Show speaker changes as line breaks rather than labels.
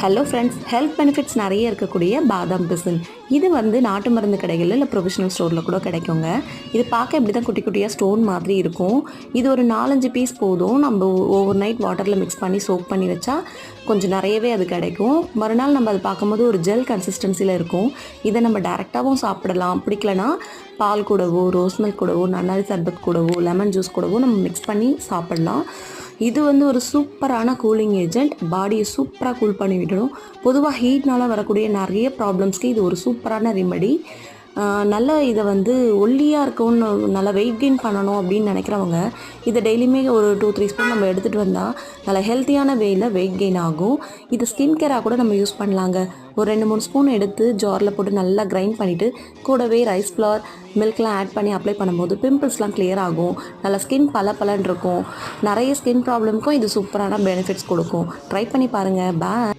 Hello friends, health benefits நிறைய இருக்கக்கூடிய பாதாம் பிசின். இது வந்து நாட்டு மருந்து கடைகளில் இல்லை ப்ரொஃபஷனல் ஸ்டோரில் கூட கிடைக்குங்க. இது பார்க்க இப்படி தான் குட்டி குட்டியாக ஸ்டோன் மாதிரி இருக்கும். இது ஒரு 4-5 பீஸ் போதும். நம்ம ஓவர் நைட் வாட்டரில் மிக்ஸ் பண்ணி சோக் பண்ணி வச்சா கொஞ்சம் நிறையவே அது கிடைக்கும். மறுநாள் நம்ம அதை பார்க்கும்போது ஒரு ஜெல் கன்சிஸ்டன்சியில் இருக்கும். இதை நம்ம டேரெக்டாகவும் சாப்பிடலாம். பிடிக்கலனா பால் கூடவோ, ரோஸ் மில்க் கூடவோ, நன்னாரி சர்பத் கூடவோ, லெமன் ஜூஸ் கூடவோ நம்ம மிக்ஸ் பண்ணி சாப்பிட்லாம். இது வந்து ஒரு சூப்பரான கூலிங் ஏஜென்ட். பாடியை சூப்பராக கூல் பண்ணி விடணும். பொதுவாக ஹீட்னால் வரக்கூடிய நிறைய ப்ராப்ளம்ஸ்க்கு இது ஒரு சூப்பரான ரெமெடி. நல்ல இதை வந்து ஒல்லியாக இருக்கணும்னு, நல்லா வெயிட் கெயின் பண்ணணும் அப்படின்னு நினைக்கிறவங்க இதை டெய்லியுமே ஒரு 2-3 ஸ்பூன் நம்ம எடுத்துகிட்டு வந்தால் நல்லா ஹெல்த்தியான வேயில் வெயிட் கெயின் ஆகும். இது ஸ்கின் கேராக கூட நம்ம யூஸ் பண்ணலாங்க. ஒரு 2-3 ஸ்பூன் எடுத்து ஜாரில் போட்டு நல்லா கிரைண்ட் பண்ணிவிட்டு கூடவே ரைஸ் ஃப்ளவர், மில்க்லாம் ஆட் பண்ணி அப்ளை பண்ணும்போது பிம்பிள்ஸ்லாம் கிளியர் ஆகும். நல்லா ஸ்கின் பளபளன்னு இருக்கும். நிறைய ஸ்கின் ப்ராப்ளம்க்கும் இது சூப்பரான பெனிஃபிட்ஸ் கொடுக்கும். ட்ரை பண்ணி பாருங்கள். பாய்.